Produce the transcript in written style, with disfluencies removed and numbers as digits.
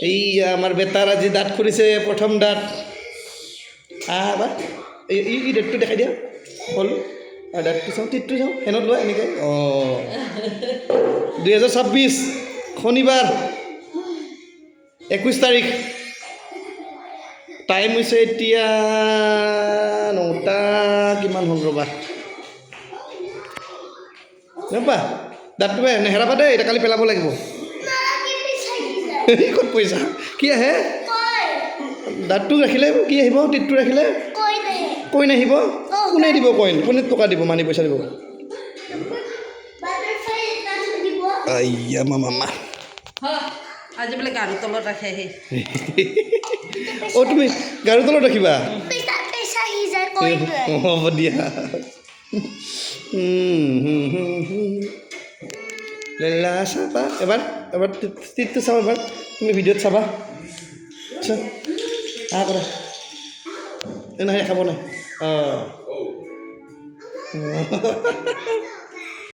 এইয়া আমাৰ বেটাৰ আজি দাঁত খুলিছে প্ৰথম দাঁত আবাৰ এই ডেটটো দেখাই দিয়া হ'ল আৰু দাঁতটো চাওঁ টিপটো চাওঁ ফেনত লোৱা এনেকৈ 2026 শনিবাৰ 21 তাৰিখ টাইম হৈছে এতিয়া 9টা কিমান হ'ল ৰ'বা ৰ'বা দাঁতটো নেহেৰাবা দেই এতিয়া কালি পেলাব লাগিব ক'ত পইচা কি আহে দাঁতটো ৰাখিলে কি আহিব টিটটো ৰাখিলে কইন আহিব কোনে দিব কইন কোনে টকা দিব মানি পইচা দিব আইয়া মামা আজি বোলে গাড়ীৰ তলত ৰাখে অ' তুমি গাড়ীৰ তলত ৰাখিবা হ'ব দিয়া লেলা চাবা এবাৰ টিটটো চাবা এবাৰ তুমি ভিডিঅ'ত চাবা আচ্ছা কৰা নাই খাব নাই অঁ